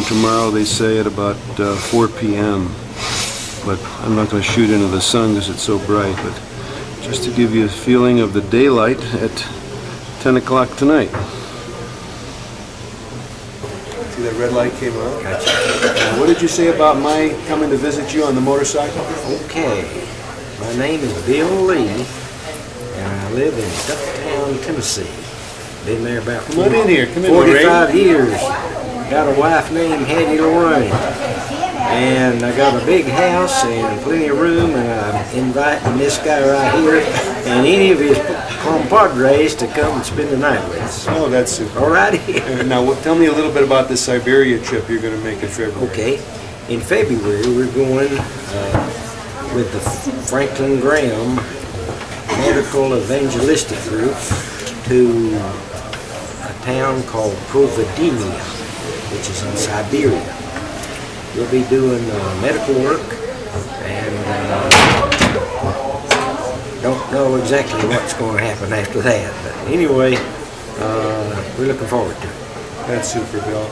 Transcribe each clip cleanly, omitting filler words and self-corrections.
shooting tomorrow, they say, at about 4 p.m. But I'm not going to shoot into the sun because it's so bright. But just to give you a feeling of the daylight at 10 o'clock tonight. See that red light came on? Gotcha. What did you say about my coming to visit you on the motorcycle? Okay. My name is Bill Lee, and I live in Turtletown, Tennessee. Been there about Come on in here. Come in, 45 years. Got a wife named Hattie Lorraine. And I got a big house and plenty of room, and I'm inviting this guy right here and any of his compadres to come and spend the night with us. Oh, that's super. All righty. Now, tell me a little bit about this Siberia trip you're going to make in February. Okay. In February, we're going with the Franklin Graham Medical Evangelistic Group to a town called Providenia, which is in Siberia. We'll be doing medical work, and don't know exactly what's going to happen after that. But anyway, we're looking forward to it. That's super, Bill.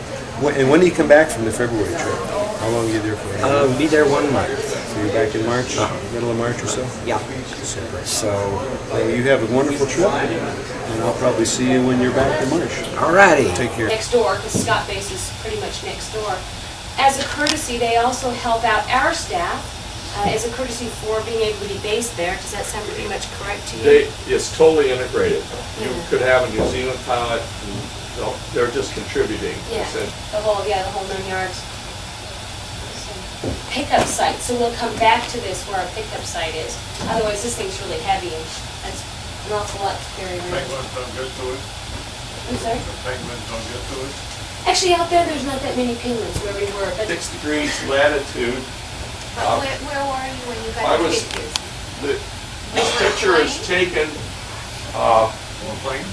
And when do you come back from the February trip? How long are you there for? We'll be there 1 month. So you're back in March, middle of March or so? Yeah. So you have a wonderful trip, and I'll probably see you when you're back in March. All righty. Take care. Next door, because Scott Base is pretty much next door. As a courtesy, they also help out our staff as a courtesy for being able to be based there. Does that sound pretty much correct to you? It's totally integrated. You could have a New Zealand pilot, and they're just contributing. Yeah, the whole 9 yards. Pickup site, so we'll come back to this where our pickup site is. Otherwise, this thing's really heavy, and that's an awful lot to carry around. Penguins don't get to it. I'm sorry? The penguins don't get to it. Actually, out there's not that many penguins where we were, but 6 degrees latitude. Where were you when you I got was, pictures? the picture is taken, On plane?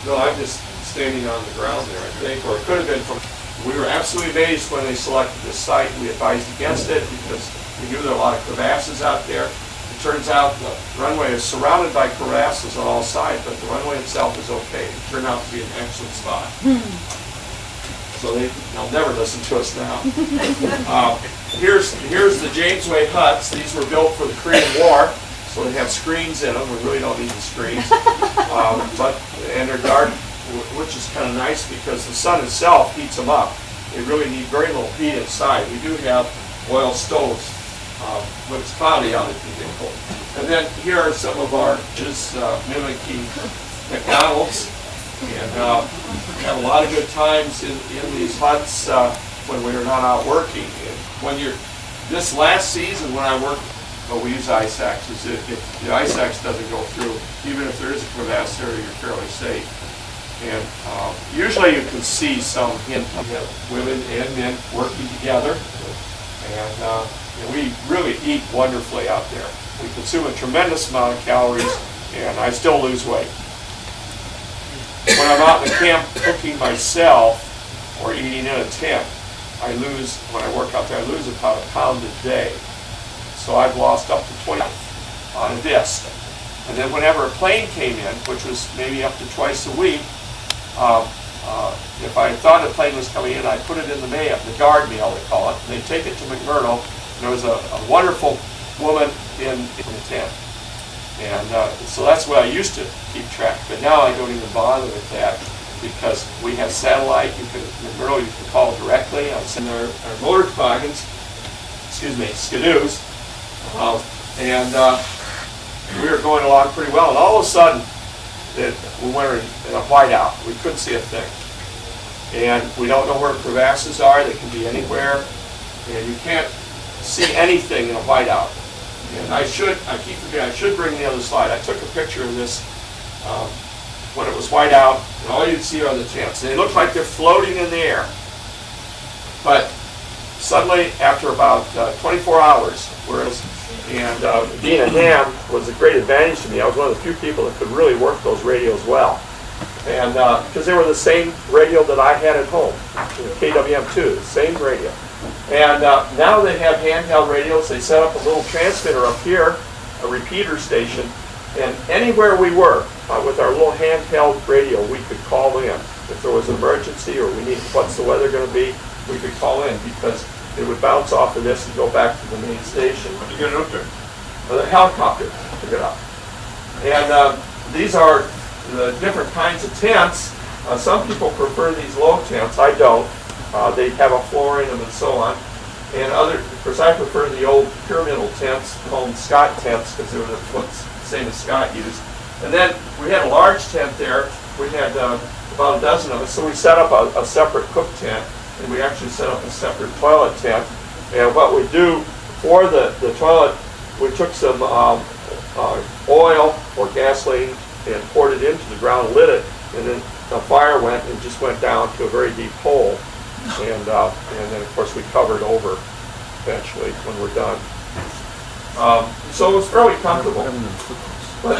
no, I'm just standing on the ground there, I think, or it could have been from, we were absolutely amazed when they selected this site. We advised against it because we knew there are a lot of crevasses out there. It turns out the runway is surrounded by crevasses on all sides, but the runway itself is okay. It turned out to be an excellent spot. So they'll never listen to us now. Here's the Jamesway huts. These were built for the Korean War, so they have screens in them. We really don't need the screens. And they're dark, which is kind of nice because the sun itself heats them up. They really need very little heat inside. We do have oil stoves. When it's cloudy out, it can get cold. And then here are some of our just mimicking McDonald's. And we had a lot of good times in these huts when we were not out working. And when this last season when I worked, we use ice axes. If the ice axe doesn't go through, even if there is a crevasse area, you're fairly safe. And usually you can see some hint of women and men working together. And we really eat wonderfully out there. We consume a tremendous amount of calories, and I still lose weight. When I'm out in the camp cooking myself or eating in a tent, when I work out there, I lose about a pound a day. So I've lost up to 20 on this. And then whenever a plane came in, which was maybe up to twice a week, if I thought a plane was coming in, I'd put it in the mail, the guard mail they call it, and they'd take it to McMurdo. There was a wonderful woman in the tent. And so that's what I used to keep track. But now I don't even bother with that because we have satellite. McMurdo, you can call directly. And our motor toboggans, skidoos. And we were going along pretty well. And all of a sudden, we went in a whiteout. We couldn't see a thing. And we don't know where crevasses are. They can be anywhere. And you can't see anything in a whiteout. And I keep forgetting, I should bring the other slide. I took a picture of this when it was white out, and all you'd see are the tents. They look like they're floating in the air. But suddenly, after about 24 hours, being a ham was a great advantage to me. I was one of the few people that could really work those radios well. And because they were the same radio that I had at home, the KWM2, the same radio. And now they have handheld radios. They set up a little transmitter up here, a repeater station, and anywhere we were with our little handheld radio, we could call in. if there was an emergency or we need, what's the weather going to be, we could call in because it would bounce off of this and go back to the main station. How'd you get it up there? With a helicopter took it up. And these are the different kinds of tents. Some people prefer these low tents. I don't. They have a floor in them and so on. And of course, I prefer the old pyramidal tents called Scott tents because they were the same as Scott used. And then we had a large tent there. We had about a dozen of us. So we set up a separate cook tent, and we actually set up a separate toilet tent. And what we do for the toilet, we took some oil or gasoline and poured it into the ground, lit it, and then a fire went and just went down to a very deep hole. And then, of course, we covered over eventually when we're done. So it was fairly comfortable. But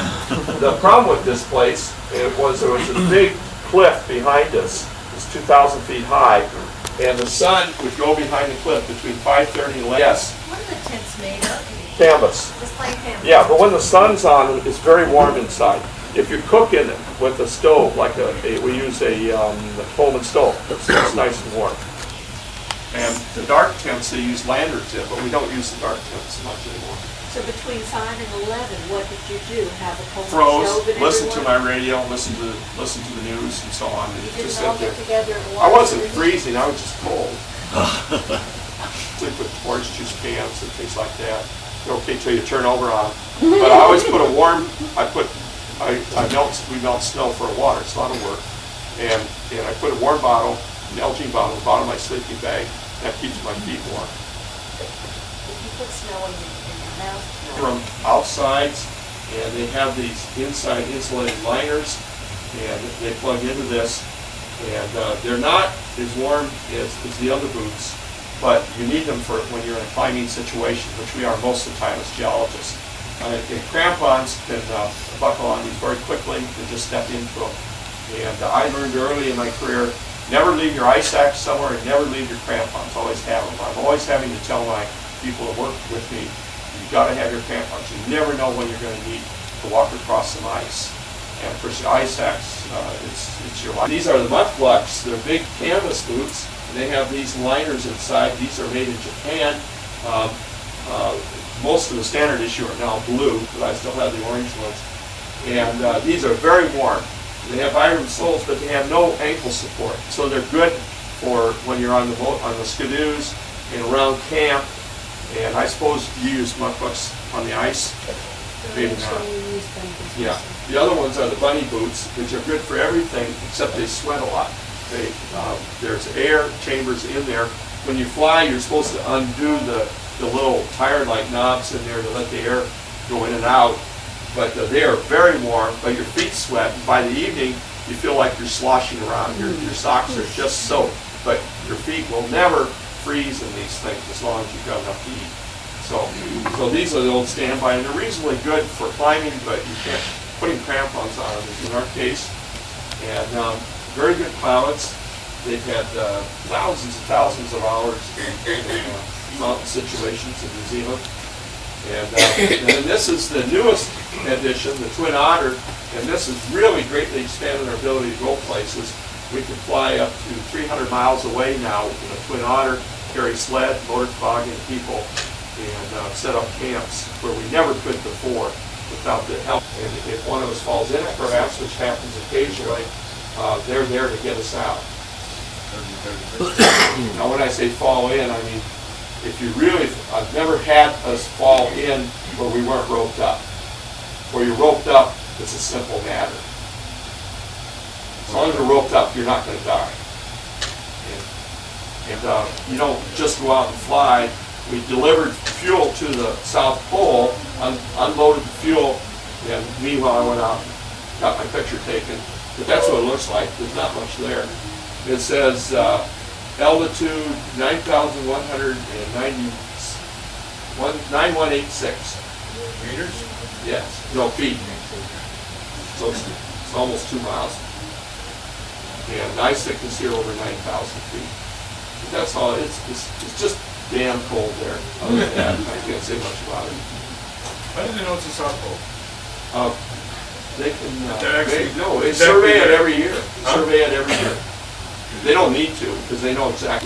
the problem with this place was there was a big cliff behind us. It was 2,000 feet high, and the sun would go behind the cliff between 5:30 and 11. Yes, What are the tents made of? canvas. Just plain canvas? Yeah, but when the sun's on, it's very warm inside. If you cook in it with a stove, like we use a Coleman stove, it's nice and warm. And the dark tents, they use lantern tip, but we don't use the dark tents much anymore. So between 5 and 11, what did you do? Have a Coleman Froze, stove and listen to everyone? my radio, listen to the news and so on. And You just didn't all sit get there. together and I watch wasn't the- freezing, I was just cold. Sleep with orange juice cans and things like that. They're okay till you turn over on them. But I always put a warm, we melt snow for water, it's a lot of work. And I put a warm bottle, an Elgin bottle, at the bottom of my sleeping bag. That keeps my feet warm. If you put snow in your mouth. From outsides, and they have these inside insulated liners, and they plug into this. And they're not as warm as the other boots, but you need them for when you're in a climbing situation, which we are most of the time as geologists. And crampons can buckle on these very quickly and just step into them. And I learned early in my career, never leave your ice axe somewhere and never leave your crampons. Always have them. I'm always having to tell my people that work with me, you've got to have your crampons. You never know when you're going to need to walk across some ice. And of course, the ice axe, it's your life. These are the mucklucks. They're big canvas boots. And they have these liners inside. These are made in Japan. Most of the standard issue are now blue, but I still have the orange ones. And these are very warm. They have iron soles, but they have no ankle support. So they're good for when you're on the boat, on the skidoos, and around camp. And I suppose you use mucklucks on the ice. Maybe not. Yeah. The other ones are the bunny boots, which are good for everything except they sweat a lot. There's air chambers in there. When you fly, you're supposed to undo the little tire-like knobs in there to let the air go in and out. But they are very warm, but your feet sweat. And by the evening, you feel like you're sloshing around. Your socks are just soaked, but your feet will never freeze in these things as long as you've got enough to eat. So these are the old standby, and they're reasonably good for climbing, but you can't, putting crampons on them is in our case. And very good pilots. They've had thousands of hours in mountain situations in New Zealand. And then this is the newest edition, the Twin Otter, and this has really greatly expanded our ability to go places. We can fly up to 300 miles away now in a Twin Otter, carry sled, motor toboggan people, and set up camps where we never could before without the help. And if one of us falls in a crevasse, which happens occasionally, they're there to get us out. Now when I say fall in, I mean, if you really, I've never had us fall in where we weren't roped up. Where you're roped up, it's a simple matter. As long as you're roped up, you're not going to die. And you don't just go out and fly. We delivered fuel to the South Pole, unloaded the fuel, and meanwhile I went out and got my picture taken. But that's what it looks like. There's not much there. It says altitude 9,186. Meters? Yes, no, feet. So it's almost 2 miles. And ice thickness here over 9,000 feet. But that's all. It's just damn cold there. Other than that, I can't say much about it. How did they know it's a South Pole? They can, They're actually- no, they it's every survey it year. every year. Huh? Survey it every year. They don't need to, because they know exactly